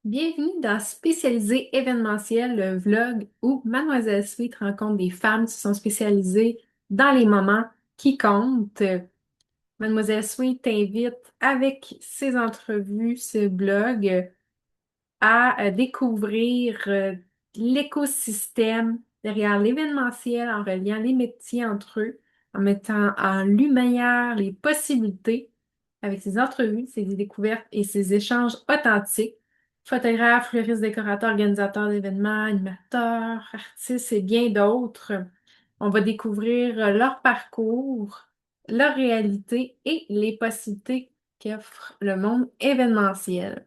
Bienvenue dans Spécialisé événementiel, le vlog où Mademoiselle Sweet rencontre des femmes qui sont spécialisées dans les moments qui comptent. Mademoiselle Sweet t'invite avec ses entrevues, ce blog, à découvrir l'écosystème derrière l'événementiel en reliant les métiers entre eux, en mettant en lumière les possibilités avec ses entrevues, ses découvertes et ses échanges authentiques. Photographes, fleuristes, décorateurs, organisateurs d'événements, animateurs, artistes et bien d'autres. On va découvrir leur parcours, leur réalité et les possibilités qu'offre le monde événementiel.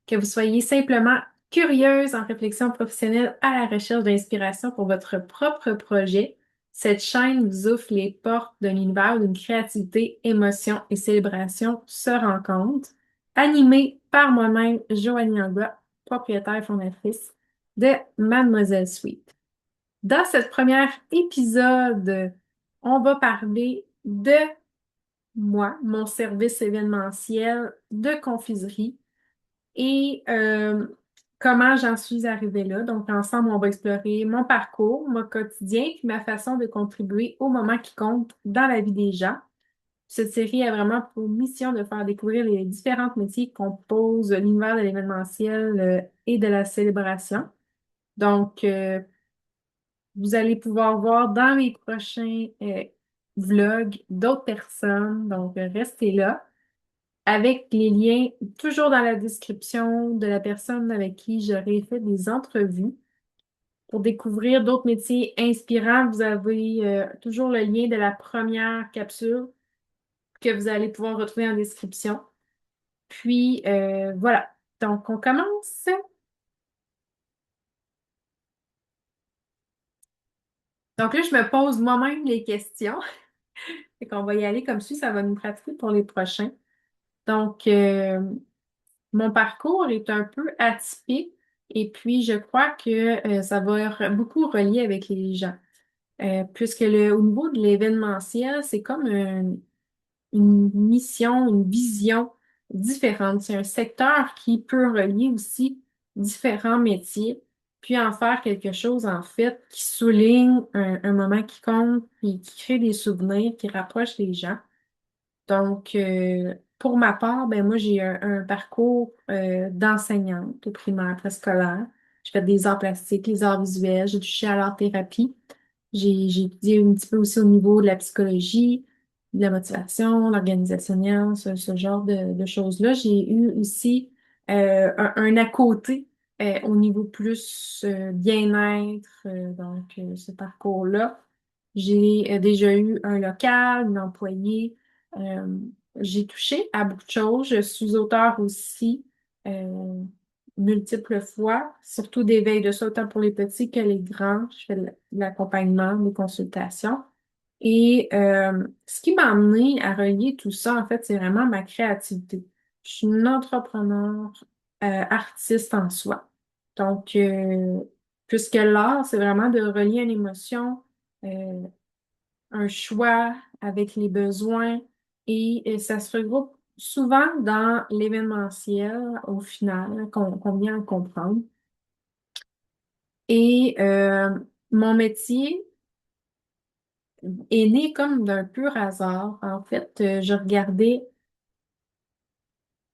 Que vous soyez simplement curieuse en réflexion professionnelle à la recherche d'inspiration pour votre propre projet, cette chaîne vous ouvre les portes d'un univers où une créativité, émotion et célébration se rencontrent. Animée par moi-même, Joanie Angua, propriétaire et fondatrice de Mademoiselle Suite. Dans cette première épisode, on va parler de moi, mon service événementiel de confiserie et comment j'en suis arrivée là. Donc, ensemble, on va explorer mon parcours, mon quotidien, puis ma façon de contribuer au moment qui compte dans la vie des gens. Cette série a vraiment pour mission de faire découvrir les différents métiers qui composent l'univers de l'événementiel et de la célébration. Donc, vous allez pouvoir voir dans les prochains vlogs d'autres personnes. Donc, restez là avec les liens toujours dans la description de la personne avec qui j'aurai fait des entrevues. Pour découvrir d'autres métiers inspirants, vous avez toujours le lien de la première capsule que vous allez pouvoir retrouver en description. Puis voilà. Donc, on commence. Donc là, je me pose moi-même les questions. Fait qu'on va y aller comme suit, ça va nous pratiquer pour les prochains. Donc, mon parcours est un peu atypique et puis je crois que ça va beaucoup relier avec les gens. Puisque au niveau de l'événementiel, c'est comme une mission, une vision différente. C'est un secteur qui peut relier aussi différents métiers, puis en faire quelque chose, en fait, qui souligne un moment qui compte, puis qui crée des souvenirs, qui rapproche les gens. Donc, pour ma part, ben moi, j'ai un parcours d'enseignante au primaire, préscolaire. J'ai fait des arts plastiques, les arts visuels, j'ai touché à l'art-thérapie. J'ai étudié un petit peu aussi au niveau de la psychologie, de la motivation, l'organisationnel, ce genre de choses-là. J'ai eu aussi un à côté au niveau plus bien-être, ce parcours-là. J'ai déjà eu un local, une employée. Euh, j'ai touché à beaucoup de choses. Je suis auteure aussi euh, multiples fois, surtout des veilles de ça, autant pour les petits que les grands. Je fais de l'accompagnement, des consultations. Et ce qui m'a amené à relier tout ça, en fait, c'est vraiment ma créativité. Je suis une entrepreneur artiste en soi. Donc, puisque l'art, c'est vraiment de relier une émotion, euh, un choix avec les besoins et ça se regroupe souvent dans l'événementiel au final, qu'on vient en comprendre. Et mon métier est né comme d'un pur hasard. En fait, je regardais,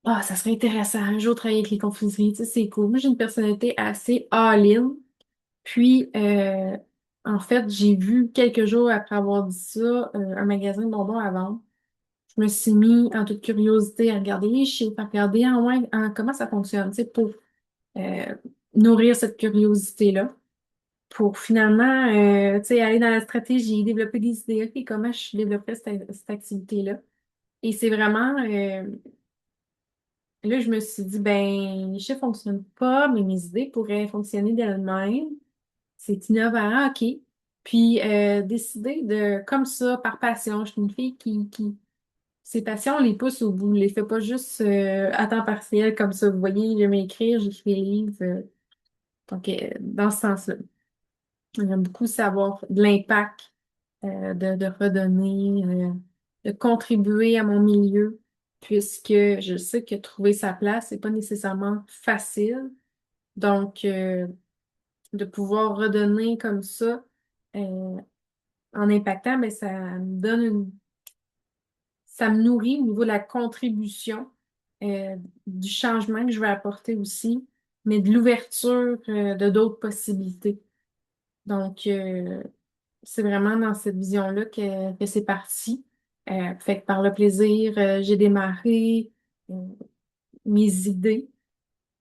ah, ça serait intéressant un jour travailler avec les confiseries, tu sais, c'est cool. Moi, j'ai une personnalité assez all-in. Puis, en fait, j'ai vu quelques jours après avoir dit ça, un magasin de bonbons à vendre. Je me suis mis en toute curiosité à regarder les chiffres, à regarder en moins comment ça fonctionne, tu sais, pour euh, nourrir cette curiosité-là, pour finalement, tu sais, aller dans la stratégie, développer des idées, OK, comment je développerais cette activité-là. Et c'est vraiment, là, je me suis dit, ben, les chiffres fonctionnent pas, mais mes idées pourraient fonctionner d'elles-mêmes. C'est innovant, OK. Puis, décider de, comme ça, par passion, je suis une fille qui ces passions, on les pousse au bout. On les fait pas juste à temps partiel comme ça. Vous voyez, j'aime écrire, j'écris des livres. Donc, dans ce sens-là, j'aime beaucoup savoir de l'impact, de redonner, de contribuer à mon milieu. puisque je sais que trouver sa place, c'est pas nécessairement facile. Donc, de pouvoir redonner comme ça, euh, en impactant, ben, ça me nourrit au niveau de la contribution, euh, du changement que je vais apporter aussi, mais de l'ouverture, de d'autres possibilités. Donc, c'est vraiment dans cette vision-là que c'est parti. Fait que par le plaisir, j'ai démarré euh, mes idées.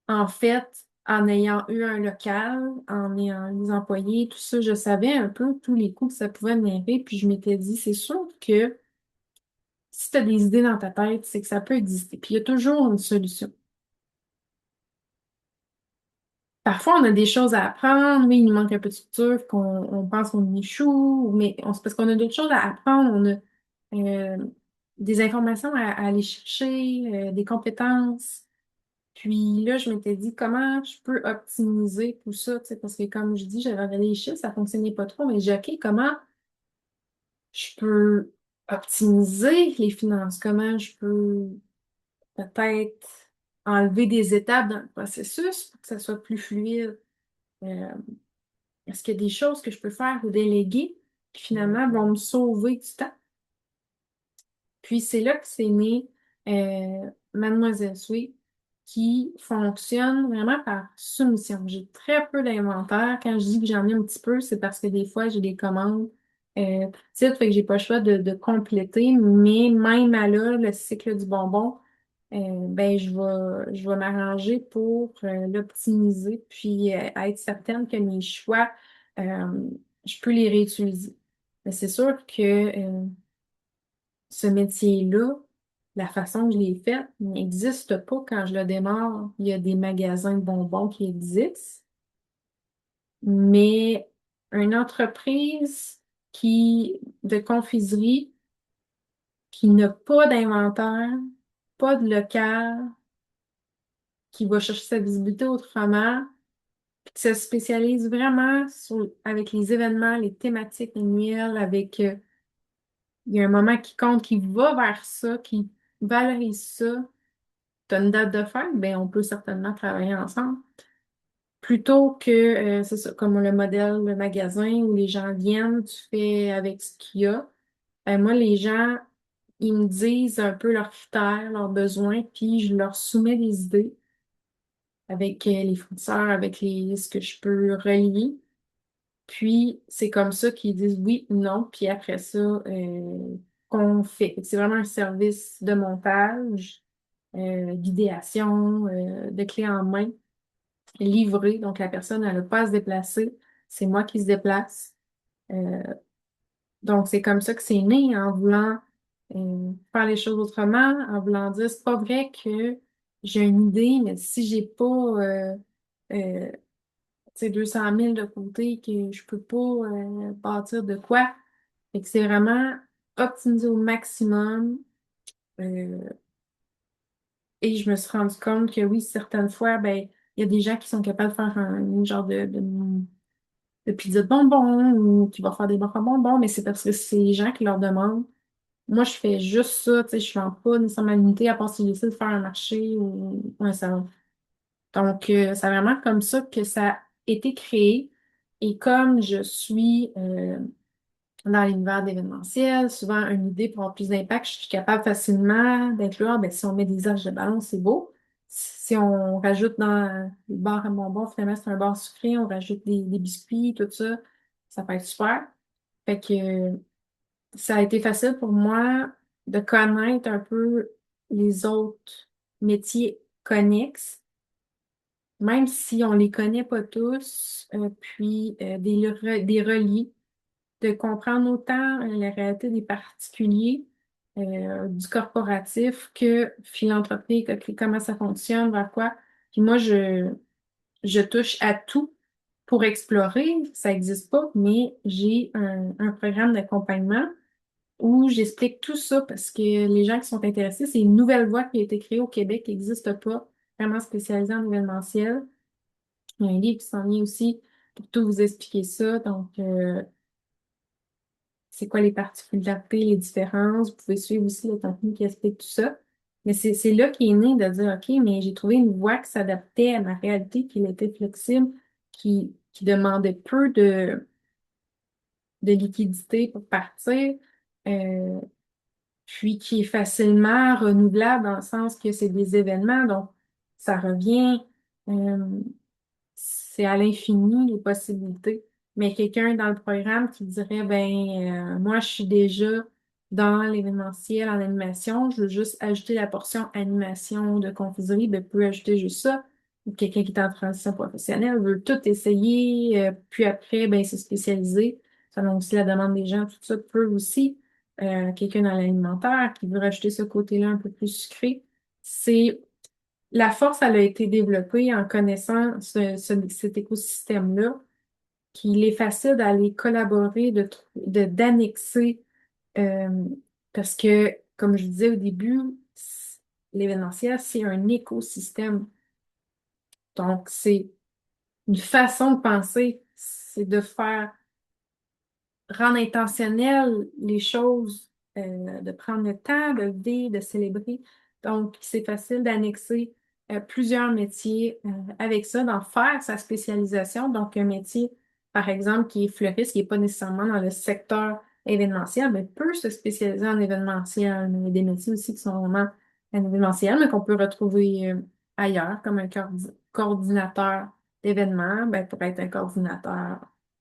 En fait, en ayant eu un local, en ayant les employés, tout ça, je savais un peu tous les coûts que ça pouvait m'énerver, puis je m'étais dit, c'est sûr que si tu as des idées dans ta tête, c'est que ça peut exister. Puis il y a toujours une solution. Parfois, on a des choses à apprendre, oui, il nous manque un peu de structure, qu'on pense qu'on échoue, mais c'est parce qu'on a d'autres choses à apprendre, on a euh, des informations à aller chercher, des compétences. Puis là, je m'étais dit comment je peux optimiser tout ça, tu sais, parce que comme je dis, j'avais regardé les chiffres, ça fonctionnait pas trop, mais j'ai dit, OK, comment je peux optimiser les finances? Comment je peux peut-être enlever des étapes dans le processus pour que ça soit plus fluide? Euh, Est-ce qu'il y a des choses que je peux faire ou déléguer qui finalement vont me sauver du temps? Puis c'est là que c'est né Mademoiselle Sweet, qui fonctionne vraiment par soumission. J'ai très peu d'inventaire. Quand je dis que j'en ai un petit peu, c'est parce que des fois, j'ai des commandes petites, fait que j'ai pas le choix de compléter. Mais même à là, le cycle du bonbon, ben je vais m'arranger pour l'optimiser, puis être certaine que mes choix, euh, je peux les réutiliser. Mais c'est sûr que ce métier-là, la façon que je l'ai fait, n'existe pas quand je le démarre. Il y a des magasins de bonbons qui existent, mais une entreprise de confiserie qui n'a pas d'inventaire, pas de local, qui va chercher sa visibilité autrement, puis qui se spécialise vraiment avec les événements, les thématiques annuelles, il y a un moment qui compte, qui va vers ça, qui valorise ça. Tu as une date de fête, ben on peut certainement travailler ensemble. Plutôt que, c'est ça, comme le modèle, le magasin où les gens viennent, tu fais avec ce qu'il y a. Ben moi, les gens, ils me disent un peu leurs critères, leurs besoins, puis je leur soumets des idées avec les fournisseurs, avec ce que je peux relier. Puis c'est comme ça qu'ils disent oui ou non, puis après ça, qu'on fait. C'est vraiment un service de montage, d'idéation, de clé en main, livré. Donc la personne, elle n'a pas à se déplacer. C'est moi qui se déplace. Euh, donc c'est comme ça que c'est né, en voulant faire les choses autrement, en voulant dire, c'est pas vrai que j'ai une idée, mais si j'ai pas euh, tu sais, 200 000 de côté, que je peux pas bâtir de quoi. Fait que c'est vraiment optimiser au maximum. euh, et je me suis rendu compte que oui, certaines fois, ben, il y a des gens qui sont capables de faire un genre de pizza de bonbons ou qui vont faire des bonbons bonbons, mais c'est parce que c'est les gens qui leur demandent. Moi, je fais juste ça, tu sais, je ne vends pas nécessairement l'unité à part si j'essaie de faire un marché ou un salon. Donc, c'est vraiment comme ça que ça a été créé. Et comme je suis dans l'univers d'événementiel, souvent une idée pour avoir plus d'impact, je suis capable facilement d'inclure, ah, ben, si on met des arches de ballon, c'est beau. Si on rajoute dans le bar à bonbons, finalement, c'est un bar sucré, on rajoute des biscuits, tout ça, ça peut être super. Fait que ça a été facile pour moi de connaître un peu les autres métiers connexes même si on les connaît pas tous, puis des reliés, de comprendre autant la réalité des particuliers, du corporatif que philanthropique, ok, comment ça fonctionne, vers quoi. Puis moi, je touche à tout pour explorer, ça n'existe pas, mais j'ai un programme d'accompagnement où j'explique tout ça parce que les gens qui sont intéressés, c'est une nouvelle voie qui a été créée au Québec qui n'existe pas, vraiment spécialisée en événementiel. Il y a un livre qui s'en vient aussi pour tout vous expliquer ça. Donc, c'est quoi les particularités, les différences. Vous pouvez suivre aussi le contenu qui explique tout ça. Mais c'est là qu'est né de dire, OK, mais j'ai trouvé une voie qui s'adaptait à ma réalité, qui était flexible, qui demandait peu de liquidité pour partir, euh, puis qui est facilement renouvelable dans le sens que c'est des événements, donc ça revient, euh, c'est à l'infini les possibilités. Mais quelqu'un dans le programme qui dirait, ben, moi, je suis déjà dans l'événementiel en animation, je veux juste ajouter la portion animation de confiserie, ben, peut ajouter juste ça. Ou quelqu'un qui est en transition professionnelle veut tout essayer, puis après, ben, se spécialiser. Selon aussi la demande des gens, tout ça peut aussi. Quelqu'un dans l'alimentaire qui veut rajouter ce côté-là un peu plus sucré. C'est la force, elle a été développée en connaissant cet écosystème-là, qu'il est facile d'aller collaborer, d'annexer, euh, parce que, comme je disais au début, l'événementiel, c'est un écosystème. Donc, c'est une façon de penser, c'est de faire rendre intentionnel les choses, de prendre le temps de vivre, de célébrer. Donc, c'est facile d'annexer plusieurs métiers avec ça, d'en faire sa spécialisation. Donc, un métier, par exemple, qui est fleuriste, qui n'est pas nécessairement dans le secteur événementiel, mais peut se spécialiser en événementiel. Mais il y a des métiers aussi qui sont vraiment en événementiel, mais qu'on peut retrouver ailleurs, comme un coordinateur d'événements, ben, pour être un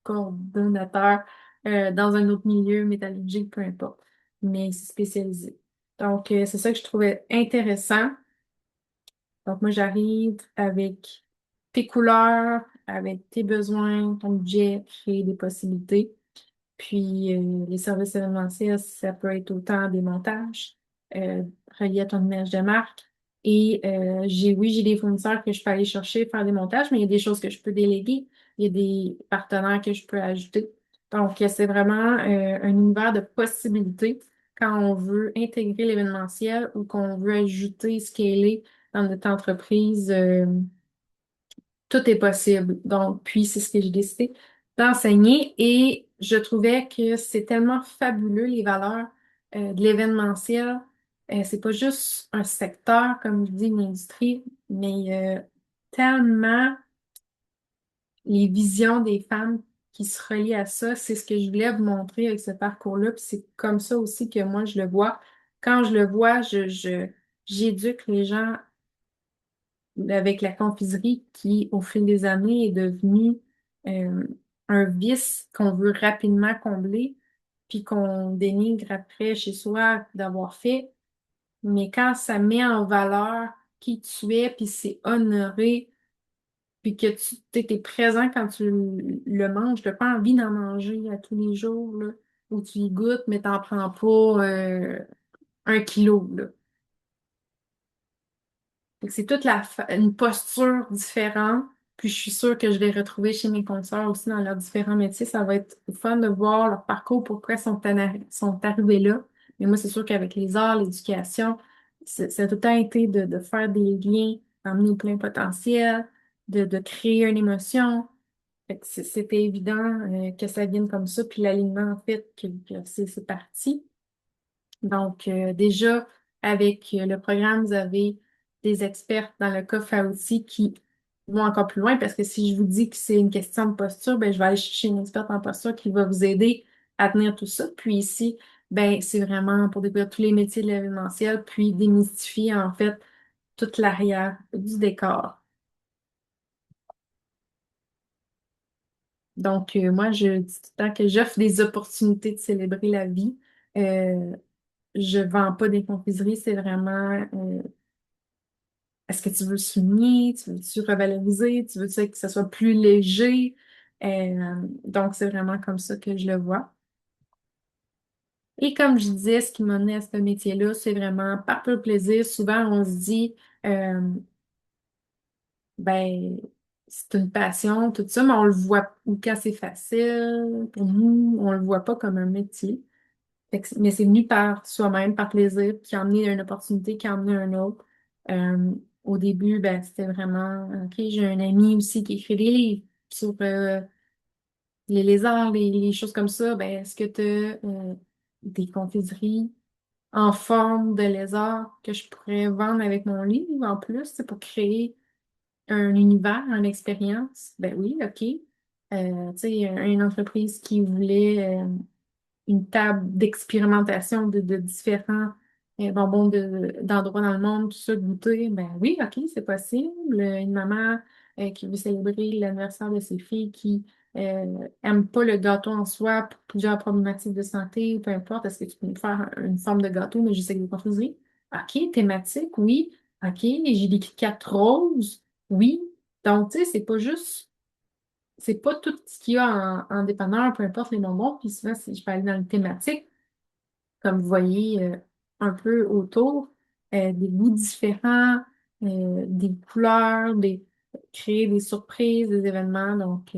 coordonnateur dans un autre milieu métallurgique, peu importe, mais c'est spécialisé. Donc, c'est ça que je trouvais intéressant. Donc, moi, j'arrive avec tes couleurs, avec tes besoins, ton budget, créer des possibilités. Puis, les services événementiels, ça peut être autant des montages reliés à ton image de marque. Et oui, j'ai des fournisseurs que je peux aller chercher, faire des montages, mais il y a des choses que je peux déléguer. Il y a des partenaires que je peux ajouter. Donc, c'est vraiment un univers de possibilités quand on veut intégrer l'événementiel ou qu'on veut ajouter, scaler dans notre entreprise. Tout est possible. Donc, puis c'est ce que j'ai décidé d'enseigner et je trouvais que c'est tellement fabuleux les valeurs de l'événementiel. C'est pas juste un secteur, comme je dis, une industrie, mais tellement les visions des femmes qui se relient à ça. C'est ce que je voulais vous montrer avec ce parcours-là. Puis c'est comme ça aussi que moi je le vois. Quand je le vois, j'éduque les gens avec la confiserie qui, au fil des années, est devenue euh, un vice qu'on veut rapidement combler, puis qu'on dénigre après chez soi d'avoir fait. Mais quand ça met en valeur qui tu es, puis c'est honoré, puis que tu t'es présent quand tu le manges, t'as pas envie d'en manger à tous les jours, là, où tu y goûtes, mais t'en prends pas 1 kilo, là. Fait que c'est toute une posture différente. Puis je suis sûre que je vais retrouver chez mes consoeurs aussi dans leurs différents métiers. Ça va être fun de voir leur parcours, pourquoi ils sont arrivés là. Mais moi, c'est sûr qu'avec les arts, l'éducation, ça a tout le temps été de faire des liens, d'emmener au plein potentiel, de créer une émotion. Fait que c'était évident que ça vienne comme ça. Puis l'alignement, en fait, que c'est parti. Donc, déjà, avec le programme, vous avez des experts dans le coffre à outils qui vont encore plus loin parce que si je vous dis que c'est une question de posture, ben, je vais aller chercher une experte en posture qui va vous aider à tenir tout ça. Puis ici, ben, c'est vraiment pour découvrir tous les métiers de l'événementiel, puis démystifier en fait toute l'arrière du décor. Donc, moi, je dis tout le temps que j'offre des opportunités de célébrer la vie. Euh, je vends pas des confiseries, c'est vraiment est-ce que tu veux souligner? Tu veux-tu revaloriser? Tu veux que ça soit plus léger? Donc, c'est vraiment comme ça que je le vois. Et comme je disais, ce qui m'a amené à ce métier-là, c'est vraiment par pur plaisir. Souvent, on se dit, euh, ben, c'est une passion, tout ça, mais on le voit, ou quand c'est facile, pour nous, on le voit pas comme un métier. Mais c'est venu par soi-même, par plaisir, qui a amené une opportunité, qui a amené un autre. Euh, Au début, ben, c'était vraiment, OK, j'ai un ami aussi qui écrit des livres sur les lézards, les choses comme ça. Ben, est-ce que tu as des confiseries? en forme de lézard que je pourrais vendre avec mon livre en plus, c'est pour créer un univers, une expérience. Ben oui, OK. Tu sais, une entreprise qui voulait une table d'expérimentation de différents bonbons d'endroits dans le monde, tout ça, goûter, ben oui, OK, c'est possible. Une maman qui veut célébrer l'anniversaire de ses filles qui aime pas le gâteau en soi pour plusieurs problématiques de santé, peu importe, est-ce que tu peux me faire une forme de gâteau, mais je sais que des confiseries? OK, thématique, oui. OK, j'ai des Kit Kat roses, oui. Donc, tu sais, c'est pas tout ce qu'il y a en dépanneur, peu importe les bonbons. Puis souvent, si je peux aller dans le thématique, comme vous voyez un peu autour, des goûts différents, des couleurs, créer des surprises, des événements. Donc,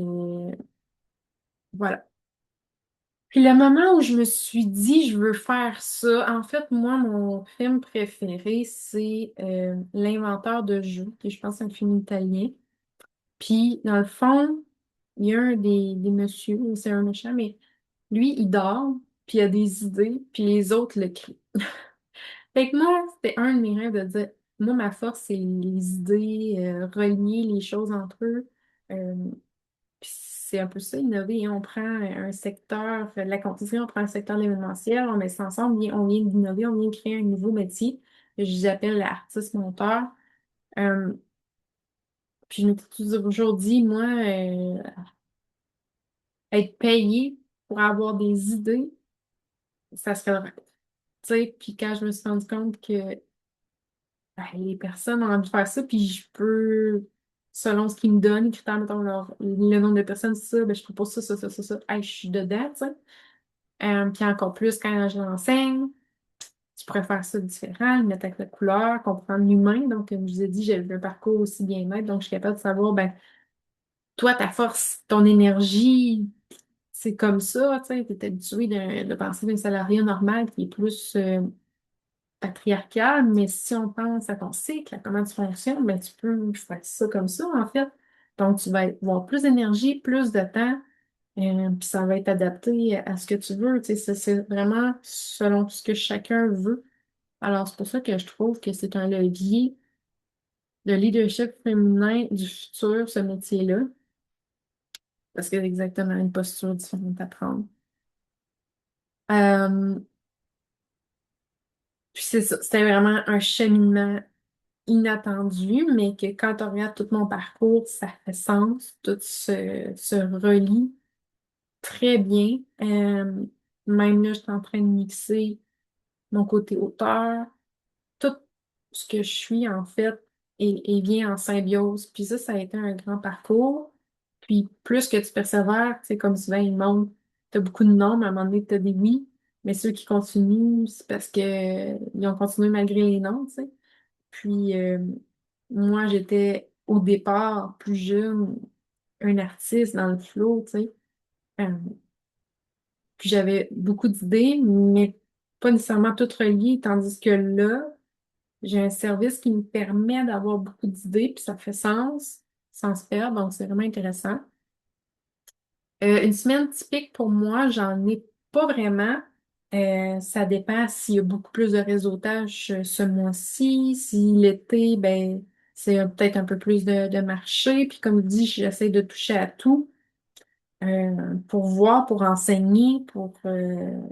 voilà. Puis le moment où je me suis dit, je veux faire ça, en fait, moi, mon film préféré, c'est L'Inventeur de jeux, qui je pense c'est un film italien. Puis, dans le fond, il y a un des messieurs, c'est un méchant, mais lui, il dort, puis il a des idées, puis les autres le crient. Fait que moi, c'était un de mes rêves de dire, moi, ma force, c'est les idées, relier les choses entre eux. Euh, Puis c'est un peu ça, innover, hein. On prend un secteur, de la confiserie, on prend un secteur de l'événementiel, on met ça ensemble, on vient d'innover, on vient de créer un nouveau métier que j'appelle l'artiste-monteur. Euh, puis je m'étais toujours dit, moi, être payé pour avoir des idées, ça serait le rêve. Tu sais, puis quand je me suis rendu compte que ben, les personnes ont envie de faire ça, puis je peux, selon ce qu'ils me donnent, les critères, mettons, le nombre de personnes, ça, ben, je propose ça, ça, ça, ça, ça. Hey, je suis dedans, tu sais. Puis encore plus quand je l'enseigne, tu pourrais faire ça différent, le mettre avec la couleur, comprendre l'humain. Donc, comme je vous ai dit, j'ai un parcours aussi bien-être, donc je suis capable de savoir, ben, toi, ta force, ton énergie, c'est comme ça, tu sais, t'es habitué de penser d'un salarié normal qui est plus patriarcal, mais si on pense à ton cycle, à comment tu fonctionnes, ben, tu peux faire ça comme ça, en fait. Donc, tu vas avoir plus d'énergie, plus de temps, puis ça va être adapté à ce que tu veux. Tu sais, c'est vraiment selon ce que chacun veut. Alors, c'est pour ça que je trouve que c'est un levier de leadership féminin du futur, ce métier-là, parce qu'il y a exactement une posture différente à prendre. Euh, Puis c'est ça, c'était vraiment un cheminement inattendu, mais que quand on regarde tout mon parcours, ça fait sens, tout se relie très bien. Même là, je suis en train de mixer mon côté auteur, tout ce que je suis en fait est bien en symbiose. Puis ça a été un grand parcours. Puis plus que tu persévères, c'est comme souvent ils montrent, t'as beaucoup de non, mais à un moment donné, t'as des oui. Mais ceux qui continuent, c'est parce que ils ont continué malgré les non, tu sais. Puis moi, j'étais au départ plus jeune, un artiste dans le flow, tu sais. Euh, puis j'avais beaucoup d'idées, mais pas nécessairement toutes reliées, tandis que là, j'ai un service qui me permet d'avoir beaucoup d'idées, puis ça fait sens sans se perdre, donc c'est vraiment intéressant. Une semaine typique pour moi, j'en ai pas vraiment. Ça dépend s'il y a beaucoup plus de réseautage ce mois-ci. Si l'été, ben, c'est peut-être un peu plus de marché. Puis comme je dis, j'essaie de toucher à tout pour voir, pour enseigner, pour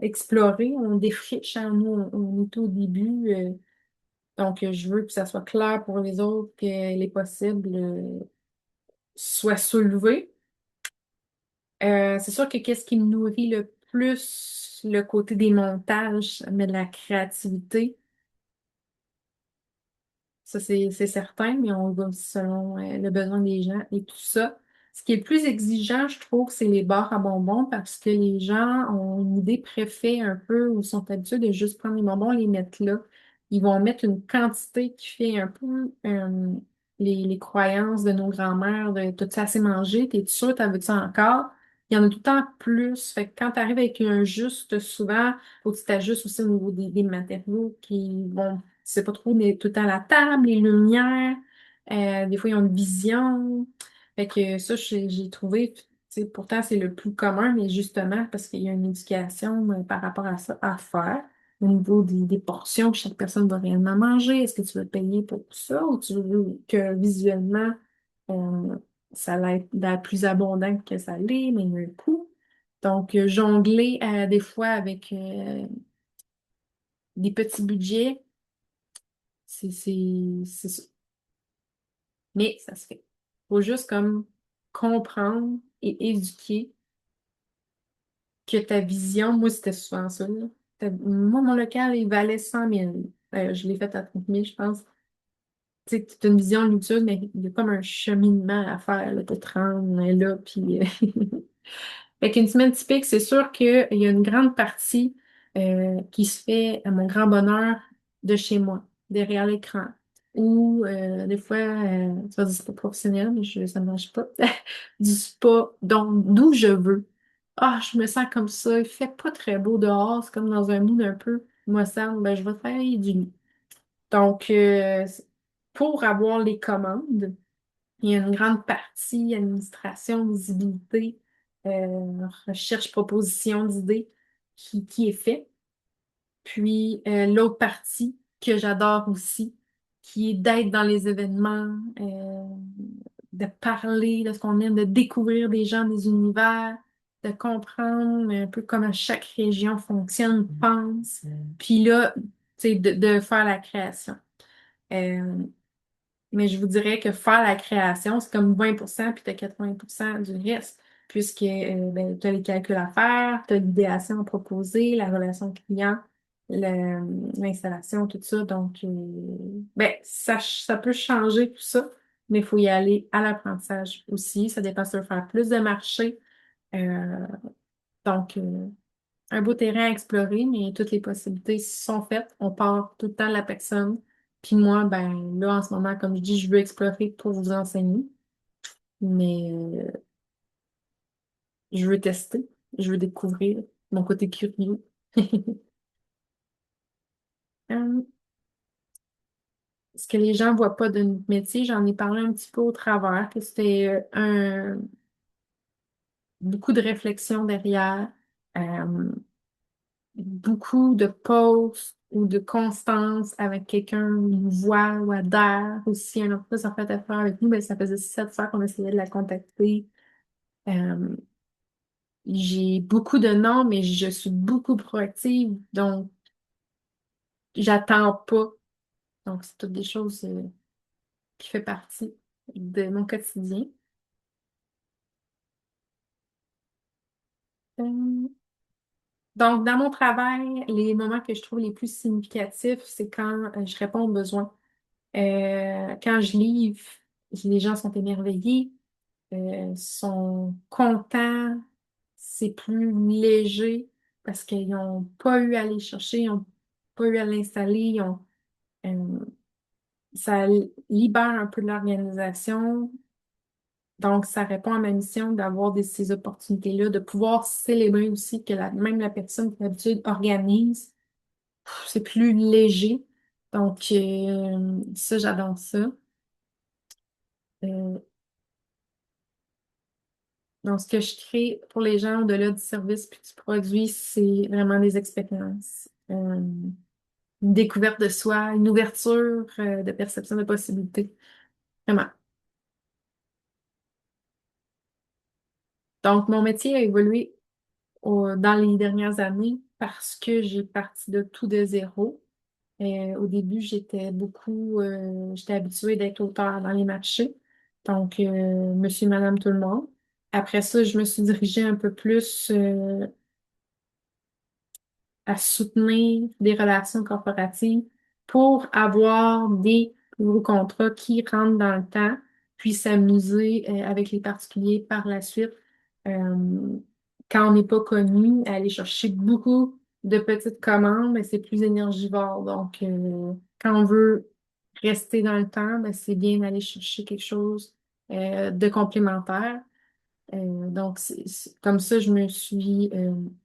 explorer. On défriche, hein, nous, on est au début. Donc, je veux que ça soit clair pour les autres, que les possibles soient soulevés. C'est sûr que qu'est-ce qui me nourrit le plus, le côté des montages, mais de la créativité, ça c'est certain, mais on va selon le besoin des gens et tout ça. Ce qui est le plus exigeant, je trouve, c'est les barres à bonbons parce que les gens ont une idée préfet un peu ou sont habitués de juste prendre les bonbons, les mettre là. Ils vont mettre une quantité qui fait un peu les croyances de nos grands-mères de tout ça assez mangé, t'es sûr, t'en veux-tu encore? Il y en a tout le temps plus. Fait que quand tu arrives avec un juste, souvent, faut que tu t'ajustes aussi au niveau des matériaux qui vont c'est pas trop tout le temps la table, les lumières. Des fois, ils ont une vision. Fait que ça, j'ai trouvé, tu sais, pourtant, c'est le plus commun, mais justement, parce qu'il y a une éducation par rapport à ça à faire. au niveau des portions que chaque personne va réellement manger. Est-ce que tu veux payer pour tout ça ou tu veux que visuellement, euh, ça ait l'air plus abondant que ça l'est, mais il y a un coût. Donc, jongler des fois avec des petits budgets, c'est ça. Mais ça se fait. Faut juste comme comprendre et éduquer que ta vision, moi, c'était souvent ça, là. Moi, mon local, il valait 100 000. Je l'ai fait à 30 000, je pense. Tu sais, t'as une vision luxueuse, mais il y a comme un cheminement à faire, là, pour te rendre là, puis... Fait qu'une semaine typique, c'est sûr qu'il y a une grande partie qui se fait à mon grand bonheur de chez moi, derrière l'écran. Ou des fois, tu vas dire c'est pas professionnel, mais ça ne marche pas. Du spa, donc d'où je veux. Ah, je me sens comme ça, il fait pas très beau dehors, c'est comme dans un mood un peu maussade, ben je vais travailler du lit. Donc, pour avoir les commandes, il y a une grande partie administration, visibilité, recherche, proposition d'idées qui est fait. Puis l'autre partie que j'adore aussi, qui est d'être dans les événements, de parler de ce qu'on aime, de découvrir des gens, des univers, de comprendre un peu comment chaque région fonctionne, pense. Puis là, tu sais, de faire la création. Euh, mais je vous dirais que faire la création, c'est comme 20% puis tu as 80% du reste, puisque ben, tu as les calculs à faire, tu as l'idéation à proposer, la relation client, l'installation, tout ça. Donc, ben, ça peut changer tout ça, mais il faut y aller à l'apprentissage aussi. Ça dépend si tu veux faire plus de marché. Euh, donc, un beau terrain à explorer, mais toutes les possibilités sont faites. On part tout le temps de la personne. Puis moi, ben là, en ce moment, comme je dis, je veux explorer pour vous enseigner, mais je veux tester, je veux découvrir mon côté curieux. Euh, Ce que les gens voient pas de notre métier, j'en ai parlé un petit peu au travers, que c'était beaucoup de réflexion derrière. Euh, Beaucoup de pauses ou de constance avec quelqu'un nous voit ou adhère. Ou si un entreprise a fait affaire avec nous, ben, ça faisait 7 fois qu'on essayait de la contacter. Euh, j'ai beaucoup de noms, mais je suis beaucoup proactive, donc j'attends pas. Donc, c'est toutes des choses qui font partie de mon quotidien. Euh, donc, dans mon travail, les moments que je trouve les plus significatifs, c'est quand je réponds aux besoins. Quand je livre, les gens sont émerveillés, sont contents, c'est plus léger parce qu'ils n'ont pas eu à aller chercher, ils n'ont pas eu à l'installer, euh, ça libère un peu de l'organisation. Donc, ça répond à ma mission d'avoir ces opportunités-là, de pouvoir célébrer aussi que même la personne qui d'habitude organise, c'est plus léger. Donc, ça, j'adore ça. Euh, Donc, ce que je crée pour les gens au-delà du service puis du produit, c'est vraiment des expériences. Une découverte de soi, une ouverture de perception de possibilités. Vraiment. Donc, mon métier a évolué dans les dernières années parce que j'ai parti de tout de zéro. Au début, j'étais habituée d'être auteur dans les marchés. Donc, monsieur, madame, tout le monde. Après ça, je me suis dirigée un peu plus à soutenir des relations corporatives pour avoir des nouveaux contrats qui rentrent dans le temps, puis s'amuser avec les particuliers par la suite. Euh, Quand on n'est pas connu, aller chercher beaucoup de petites commandes, mais c'est plus énergivore. Donc, quand on veut rester dans le temps, ben, c'est bien d'aller chercher quelque chose de complémentaire. Donc, comme ça, je me suis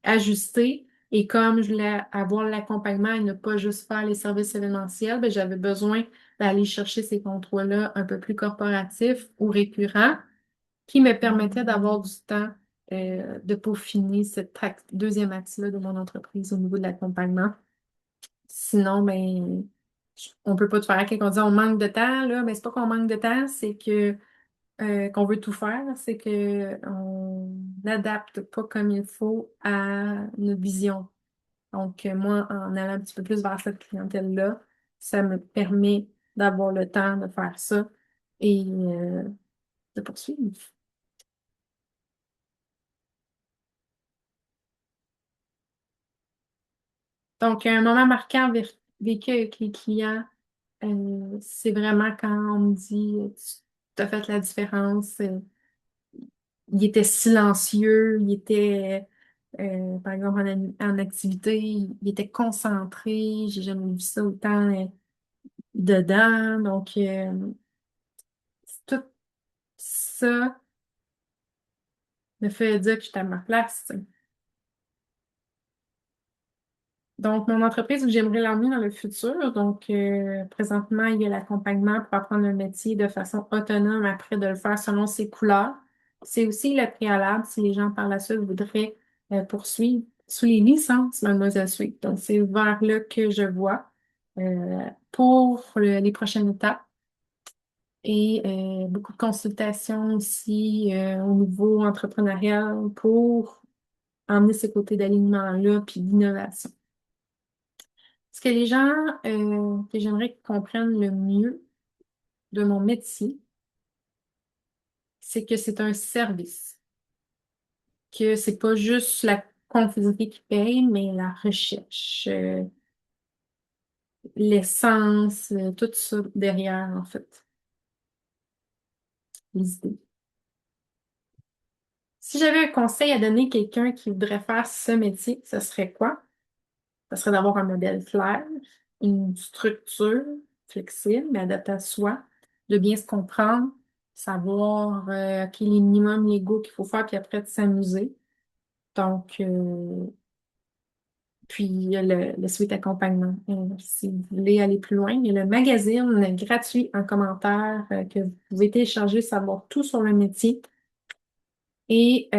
ajustée. Et comme je voulais avoir l'accompagnement et ne pas juste faire les services événementiels, ben, j'avais besoin d'aller chercher ces contrats-là un peu plus corporatifs ou récurrents qui me permettaient d'avoir du temps de peaufiner cette deuxième axe-là de mon entreprise au niveau de l'accompagnement. Sinon, ben, on peut pas tout faire. Quand on dit on manque de temps, là, ben, c'est pas qu'on manque de temps, c'est que qu'on veut tout faire, c'est que on n'adapte pas comme il faut à notre vision. Donc, moi, en allant un petit peu plus vers cette clientèle-là, ça me permet d'avoir le temps de faire ça et de poursuivre. Donc, un moment marquant vécu avec les clients, c'est vraiment quand on me dit, tu as fait la différence. Il était silencieux, il était, par exemple, en activité, il était concentré. J'ai jamais vu ça autant dedans. Donc, tout ça me fait dire que j'étais à ma place, tu sais. Donc, mon entreprise, j'aimerais l'emmener dans le futur. Donc, présentement, il y a l'accompagnement pour apprendre le métier de façon autonome après de le faire selon ses couleurs. C'est aussi le préalable si les gens par la suite voudraient poursuivre sous les licences Mademoiselle Suite. Donc, c'est vers là que je vois pour les prochaines étapes et beaucoup de consultations aussi au niveau entrepreneurial pour emmener ce côté d'alignement-là puis d'innovation. Ce que les gens que j'aimerais qu'ils comprennent le mieux de mon métier, c'est que c'est un service, que c'est pas juste la confiserie qui paye, mais la recherche, l'essence, tout ça derrière, en fait, les idées. Si j'avais un conseil à donner à quelqu'un qui voudrait faire ce métier, ce serait quoi? Ce serait d'avoir un modèle clair, une structure flexible, mais adaptée à soi, de bien se comprendre, savoir quel est les minimums légaux qu'il faut faire, puis après de s'amuser. Donc, puis il y a le suite accompagnement. Si vous voulez aller plus loin, il y a le magazine gratuit en commentaire que vous pouvez télécharger, savoir tout sur le métier. Et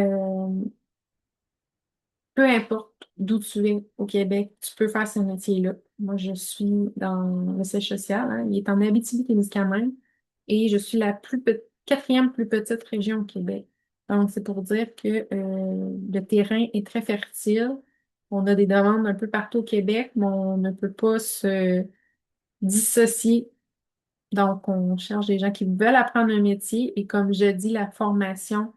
peu importe d'où tu es au Québec, tu peux faire ce métier-là. Moi, je suis dans le siège social, hein, il est en Abitibi-Témiscamingue et je suis la quatrième plus petite région au Québec. Donc, c'est pour dire que le terrain est très fertile. On a des demandes un peu partout au Québec, mais on ne peut pas se dissocier. Donc, on cherche des gens qui veulent apprendre un métier et comme je dis, la formation,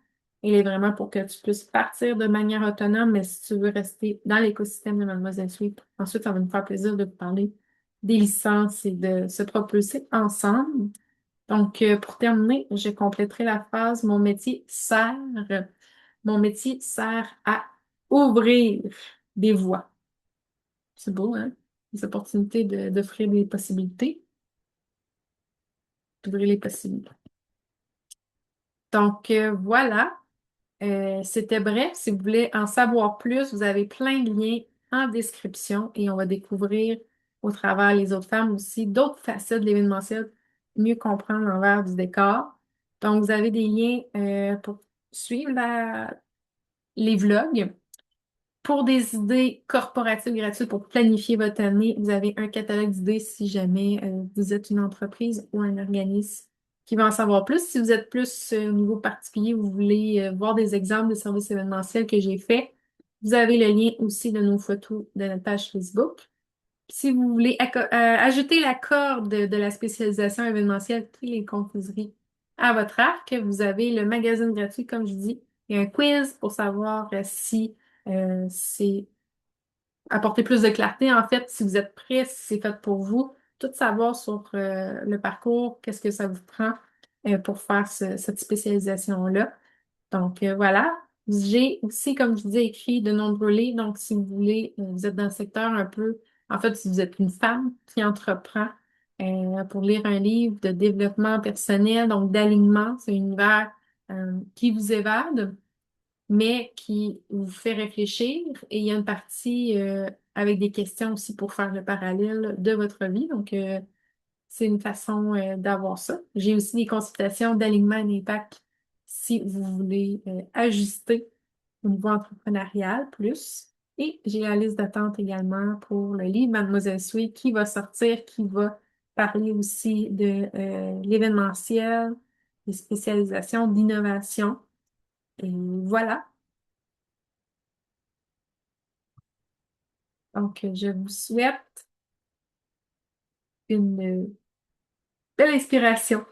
elle est vraiment pour que tu puisses partir de manière autonome, mais si tu veux rester dans l'écosystème de Mademoiselle Suite, ensuite, ça va nous faire plaisir de vous parler des licences et de se propulser ensemble. Donc, pour terminer, je compléterai la phrase, mon métier sert à ouvrir des voies. C'est beau, hein? Des opportunités d'offrir des possibilités, d'ouvrir les possibilités. Donc, voilà. C'était bref. Si vous voulez en savoir plus, vous avez plein de liens en description et on va découvrir au travers les autres femmes aussi d'autres facettes de l'événementiel, mieux comprendre l'envers du décor. Donc, vous avez des liens pour suivre les vlogs. Pour des idées corporatives gratuites pour planifier votre année, vous avez un catalogue d'idées si jamais vous êtes une entreprise ou un organisme qui va en savoir plus. Si vous êtes plus au niveau particulier, vous voulez voir des exemples de services événementiels que j'ai faits, vous avez le lien aussi de nos photos de notre page Facebook. Si vous voulez ajouter la corde de la spécialisation événementielle puis les confiseries à votre arc, vous avez le magazine gratuit, comme je dis, et un quiz pour savoir si c'est apporter plus de clarté. En fait, si vous êtes prêt, si c'est fait pour vous, tout savoir sur le parcours, qu'est-ce que ça vous prend pour faire cette spécialisation-là. Donc, voilà. J'ai aussi, comme je vous ai écrit, de nombreux livres. Donc, si vous voulez, vous êtes dans le secteur un peu, en fait, si vous êtes une femme qui entreprend pour lire un livre de développement personnel, donc d'alignement, c'est un univers qui vous évade, mais qui vous fait réfléchir. Et il y a une partie avec des questions aussi pour faire le parallèle de votre vie. Donc, c'est une façon d'avoir ça. J'ai aussi des consultations d'alignement et d'impact si vous voulez ajuster au niveau entrepreneurial plus. Et j'ai la liste d'attente également pour le livre Mademoiselle Sweet qui va sortir, qui va parler aussi de l'événementiel, des spécialisations, d'innovation. Et voilà. Donc, je vous souhaite une belle inspiration.